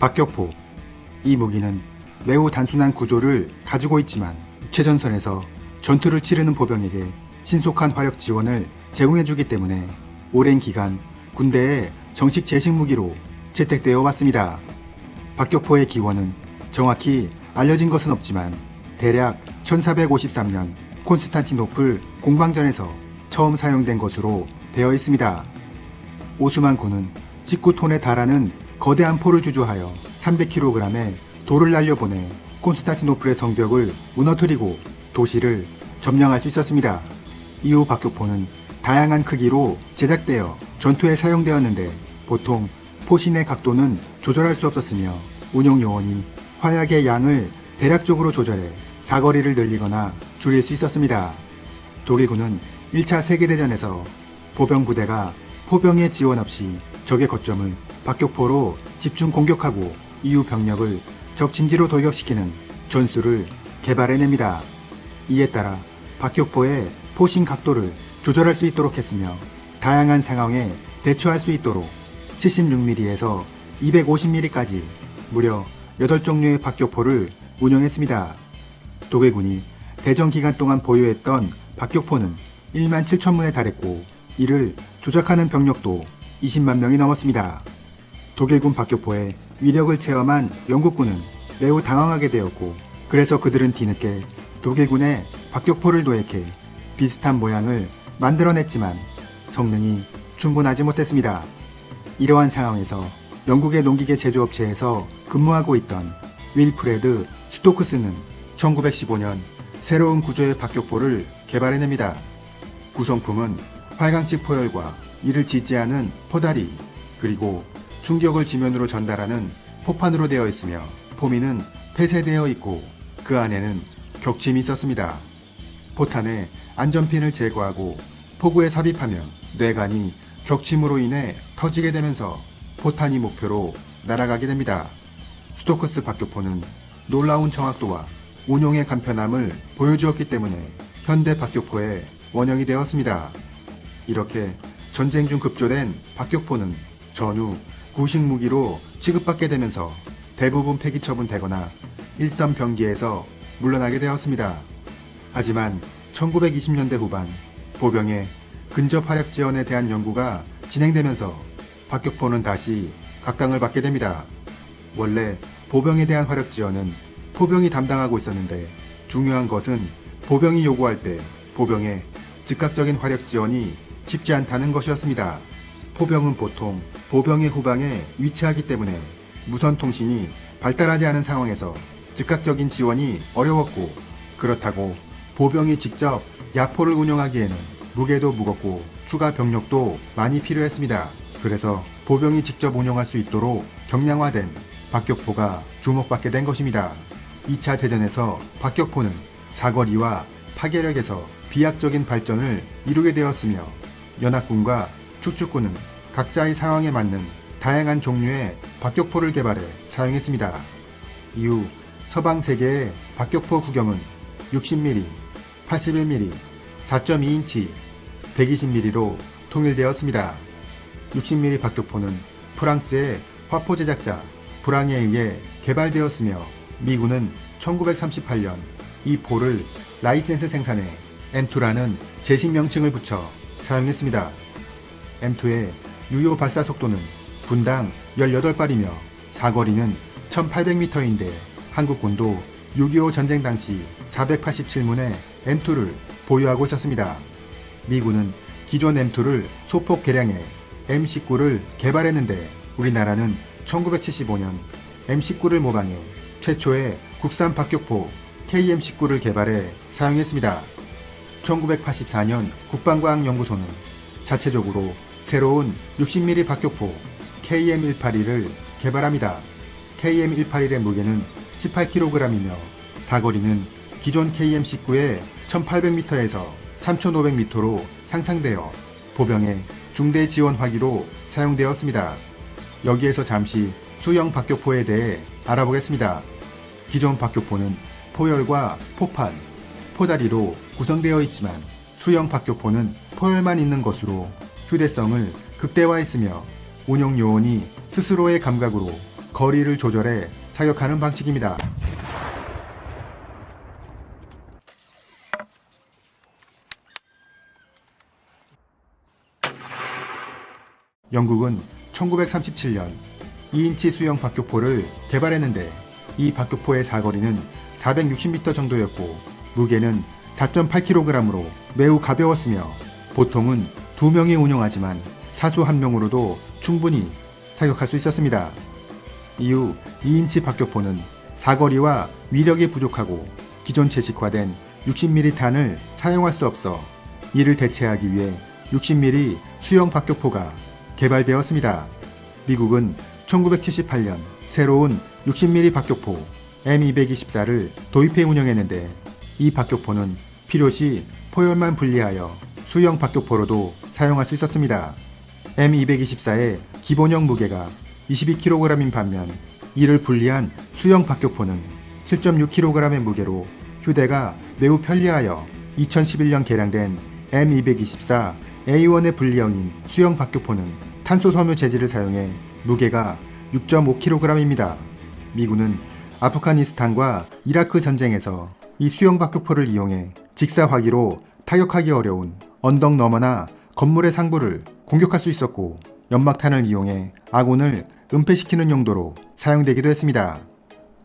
박격포. 이 무기는 매우 단순한 구조를 가지고 있지만 최전선에서 전투를 치르는 보병에게 신속한 화력 지원을 제공해주기 때문에 오랜 기간 군대의 정식 제식 무기로 채택되어 왔습니다. 박격포의 기원은 정확히 알려진 것은 없지만 대략 1453년 콘스탄티노플 공방전에서 처음 사용된 것으로 되어 있습니다. 오스만 군은 19톤에 달하는 거대한 포를 주조하여 300kg의 돌을 날려보내 콘스탄티노플의 성벽을 무너뜨리고 도시를 점령할 수 있었습니다. 이후 박격포는 다양한 크기로 제작되어 전투에 사용되었는데 보통 포신의 각도는 조절할 수 없었으며 운용 요원이 화약의 양을 대략적으로 조절해 사거리를 늘리거나 줄일 수 있었습니다. 독일군은 1차 세계대전에서 보병 부대가 포병의 지원 없이 적의 거점을 박격포로 집중 공격하고 이후 병력을 적 진지로 돌격시키는 전술을 개발해냅니다. 이에 따라 박격포의 포신 각도를 조절할 수 있도록 했으며 다양한 상황에 대처할 수 있도록 76mm에서 250mm까지 무려 8종류의 박격포를 운영했습니다. 독일군이 대전 기간 동안 보유했던 박격포는 1만 7천문에 달했고 이를 조작하는 병력도 20만 명이 넘었습니다. 독일군 박격포의 위력을 체험한 영국군은 매우 당황하게 되었고 그래서 그들은 뒤늦게 독일군의 박격포를 도획해 비슷한 모양을 만들어냈지만 성능이 충분하지 못했습니다. 이러한 상황에서 영국의 농기계 제조업체에서 근무하고 있던 윌프레드 스토크스는 1915년 새로운 구조의 박격포를 개발해냅니다. 구성품은 활강식 포열과 이를 지지하는 포다리 그리고 충격을 지면으로 전달하는 포판으로 되어 있으며 포미는 폐쇄되어 있고 그 안에는 격침이 있었습니다. 포탄에 안전핀을 제거하고 포구에 삽입하면 뇌관이 격침으로 인해 터지게 되면서 포탄이 목표로 날아가게 됩니다. 스토크스 박격포는 놀라운 정확도와 운용의 간편함을 보여주었기 때문에 현대 박격포의 원형이 되었습니다. 이렇게 전쟁 중 급조된 박격포는 전후 구식 무기로 취급받게 되면서 대부분 폐기 처분되거나 일선 병기에서 물러나게 되었습니다. 하지만 1920년대 후반 보병의 근접 화력 지원에 대한 연구가 진행되면서 박격포는 다시 각광을 받게 됩니다. 원래 보병에 대한 화력 지원은 포병이 담당하고 있었는데 중요한 것은 보병이 요구할 때 보병의 즉각적인 화력 지원이 쉽지 않다는 것이었습니다. 포병은 보통 보병의 후방에 위치하기 때문에 무선 통신이 발달하지 않은 상황에서 즉각적인 지원이 어려웠고 그렇다고 보병이 직접 야포를 운영하기에는 무게도 무겁고 추가 병력도 많이 필요했습니다. 그래서 보병이 직접 운영할 수 있도록 경량화된 박격포가 주목받게 된 것입니다. 2차 대전에서 박격포는 사거리와 파괴력에서 비약적인 발전을 이루게 되었으며 연합군과 축축군은 각자의 상황에 맞는 다양한 종류의 박격포를 개발해 사용했습니다. 이후 서방 세계의 박격포 구경은 60mm, 81mm, 4.2인치, 120mm로 통일되었습니다. 60mm 박격포는 프랑스의 화포 제작자 브랑에 의해 개발되었으며 미군은 1938년 이 포를 라이센스 생산해 M2라는 제식 명칭을 붙여 사용했습니다. M2의 유효 발사 속도는 분당 18발이며 사거리는 1800m인데 한국군도 6.25 전쟁 당시 487문의 M2를 보유하고 있었습니다. 미군은 기존 M2를 소폭 개량해 M19를 개발했는데 우리나라는 1975년 M19를 모방해 최초의 국산 박격포 KM19를 개발해 사용했습니다. 1984년 국방과학연구소는 자체적으로 새로운 60mm 박격포 KM181을 개발합니다. KM181의 무게는 18kg이며 사거리는 기존 KM19의 1800m에서 3500m로 향상되어 보병의 중대 지원 화기로 사용되었습니다. 여기에서 잠시 수형 박격포에 대해 알아보겠습니다. 기존 박격포는 포열과 포판, 포다리로 구성되어 있지만 수형 박격포는 포열만 있는 것으로 휴대성을 극대화했으며 운용 요원이 스스로의 감각으로 거리를 조절해 사격하는 방식입니다. 영국은 1937년 2인치 수영 박격포를 개발했는데 이 박격포의 사거리는 460m 정도였고 무게는 4.8kg으로 매우 가벼웠으며 보통은 2명이 운용하지만 사수 1명으로도 충분히 사격할 수 있었습니다. 이후 2인치 박격포는 사거리와 위력이 부족하고 기존 제식화된 60mm 탄을 사용할 수 없어 이를 대체하기 위해 60mm 수영 박격포가 개발되었습니다. 미국은 1978년 새로운 60mm 박격포 M224를 도입해 운영했는데 이 박격포는 필요시 포열만 분리하여 수영 박격포로도 사용할 수 있었습니다. M224의 기본형 무게가 22kg인 반면 이를 분리한 수영 박격포는 7.6kg의 무게로 휴대가 매우 편리하여 2011년 개량된 M224 A1의 분리형인 수영 박격포는 탄소 섬유 재질을 사용해 무게가 6.5kg입니다. 미군은 아프가니스탄과 이라크 전쟁에서 이 수영 박격포를 이용해 직사화기로 타격하기 어려운 언덕 너머나 건물의 상부를 공격할 수 있었고 연막탄을 이용해 아군을 은폐시키는 용도로 사용되기도 했습니다.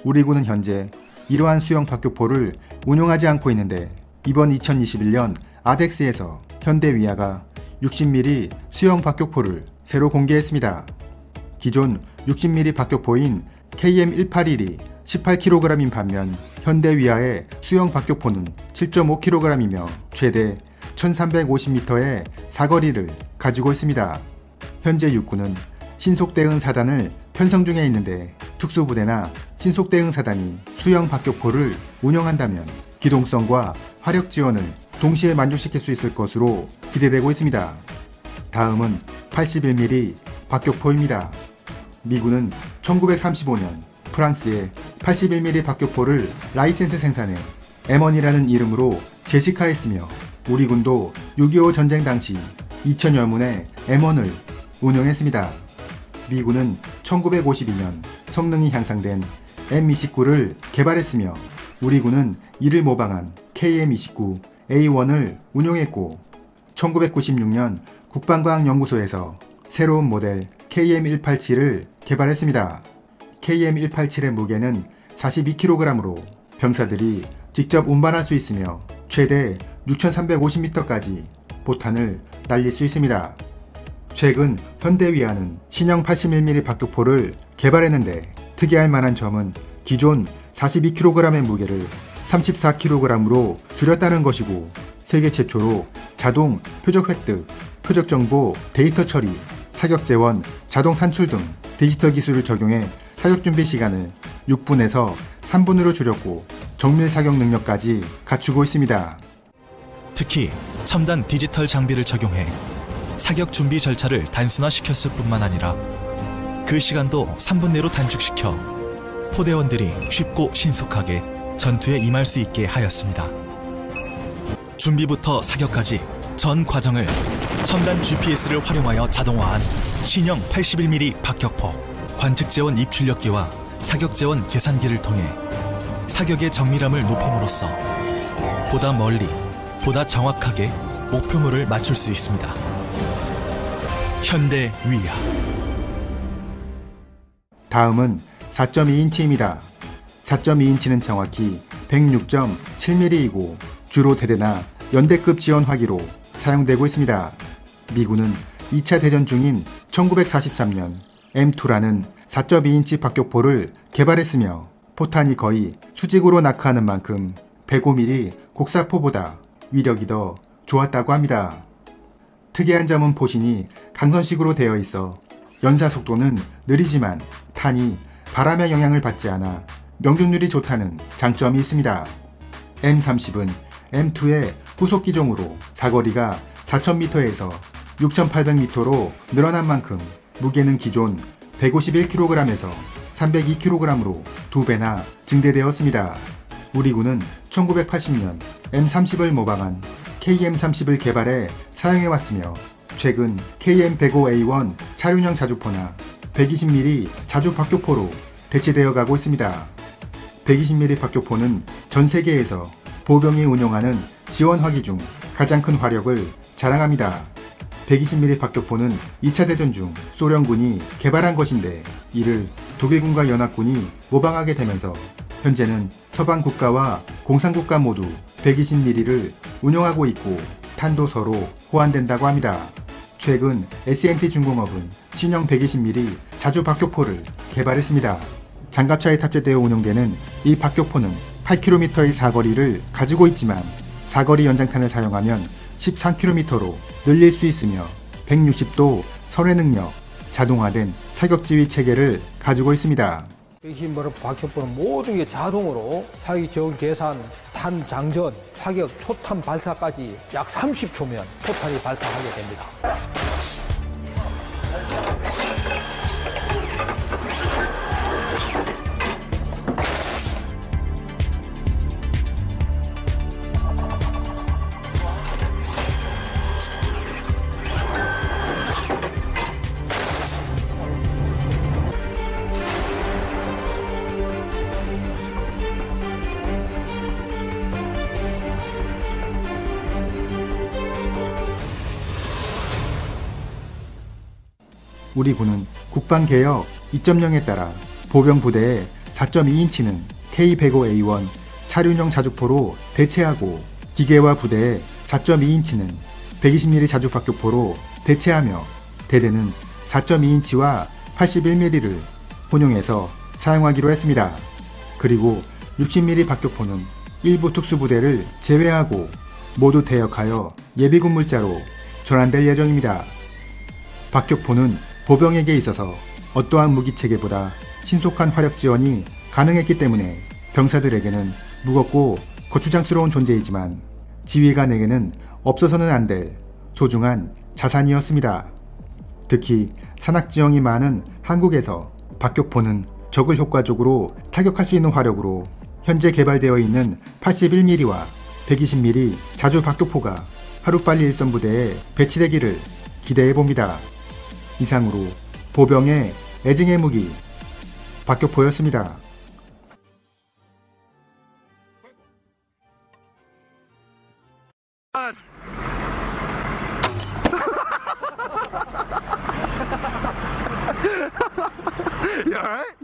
우리 군은 현재 이러한 수영 박격포를 운용하지 않고 있는데 이번 2021년 아덱스에서 현대위아가 60mm 수영 박격포를 새로 공개했습니다. 기존 60mm 박격포인 KM181이 18kg인 반면 현대위아의 수영 박격포는 7.5kg이며 최대 1350m의 사거리를 가지고 있습니다. 현재 육군은 신속대응 사단을 편성 중에 있는데 특수부대나 신속대응 사단이 수영 박격포를 운영한다면 기동성과 화력 지원을 동시에 만족시킬 수 있을 것으로 기대되고 있습니다. 다음은 81mm 박격포입니다. 미군은 1935년 프랑스의 81mm 박격포를 라이센스 생산해 M1이라는 이름으로 제식화했으며 우리 군도 6.25 전쟁 당시 2000여 문의 M1을 운용했습니다. 미군은 1952년 성능이 향상된 M29를 개발했으며 우리 군은 이를 모방한 KM29A1을 운용했고 1996년 국방과학연구소에서 새로운 모델 KM187을 개발했습니다. KM187의 무게는 42kg으로 병사들이 직접 운반할 수 있으며 최대 6,350m까지 포탄을 날릴 수 있습니다. 최근 현대위아는 신형 81mm 박격포를 개발했는데 특이할 만한 점은 기존 42kg의 무게를 34kg으로 줄였다는 것이고 세계 최초로 자동 표적 획득, 표적 정보 데이터 처리, 사격 재원, 자동 산출 등 디지털 기술을 적용해 사격 준비 시간을 6분에서 3분으로 줄였고 정밀 사격 능력까지 갖추고 있습니다. 특히 첨단 디지털 장비를 적용해 사격 준비 절차를 단순화시켰을 뿐만 아니라 그 시간도 3분 내로 단축시켜 포대원들이 쉽고 신속하게 전투에 임할 수 있게 하였습니다. 준비부터 사격까지 전 과정을 첨단 GPS를 활용하여 자동화한 신형 81mm 박격포, 관측재원 입출력기와 사격재원 계산기를 통해 사격의 정밀함을 높임으로써 보다 멀리, 보다 정확하게 목표물을 맞출 수 있습니다. 현대위아. 다음은 4.2인치입니다. 4.2인치는 정확히 106.7mm이고 주로 대대나 연대급 지원 화기로 사용되고 있습니다. 미군은 2차 대전 중인 1943년 M2라는 4.2인치 박격포를 개발했으며 포탄이 거의 수직으로 낙하하는 만큼 105mm 곡사포보다 위력이 더 좋았다고 합니다. 특이한 점은 포신이 강선식으로 되어 있어 연사 속도는 느리지만 탄이 바람의 영향을 받지 않아 명중률이 좋다는 장점이 있습니다. M30은 M2의 후속 기종으로 사거리가 4000m에서 6800m로 늘어난 만큼 무게는 기존 151kg에서 302kg으로 2배나 증대되었습니다. 우리 군은 1980년 M30을 모방한 KM30을 개발해 사용해왔으며 최근 KM105A1 차륜형 자주포나 120mm 자주 박격포로 대체되어 가고 있습니다. 120mm 박격포는 전 세계에서 보병이 운용하는 지원화기 중 가장 큰 화력을 자랑합니다. 120mm 박격포는 2차 대전 중 소련군이 개발한 것인데 이를 독일군과 연합군이 모방하게 되면서 현재는 서방 국가와 공산국가 모두 120mm를 운용하고 있고 탄도 서로 호환된다고 합니다. 최근 S&T 중공업은 신형 120mm 자주 박격포를 개발했습니다. 장갑차에 탑재되어 운용되는 이 박격포는 8km의 사거리를 가지고 있지만 사거리 연장탄을 사용하면 13km로 늘릴 수 있으며 160도 선회 능력, 자동화된 사격 지휘 체계를 가지고 있습니다. 120mm 박격포는 모든 게 자동으로 사격 지원 계산, 탄 장전, 사격 초탄 발사까지 약 30초면 초탄이 발사하게 됩니다. 우리 군은 국방개혁 2.0에 따라 보병 부대의 4.2인치는 K105A1 차륜형 자주포로 대체하고 기계화 부대의 4.2인치는 120mm 자주 박격포로 대체하며 대대는 4.2인치와 81mm를 혼용해서 사용하기로 했습니다. 그리고 60mm 박격포는 일부 특수부대를 제외하고 모두 퇴역하여 예비군물자로 전환될 예정입니다. 박격포는 보병에게 있어서 어떠한 무기체계보다 신속한 화력 지원이 가능했기 때문에 병사들에게는 무겁고 거추장스러운 존재이지만 지휘관에게는 없어서는 안 될 소중한 자산이었습니다. 특히 산악지형이 많은 한국에서 박격포는 적을 효과적으로 타격할 수 있는 화력으로 현재 개발되어 있는 81mm와 120mm 자주 박격포가 하루빨리 일선부대에 배치되기를 기대해봅니다. 이상으로 보병의 애증의 무기 박격포였습니다. You alright?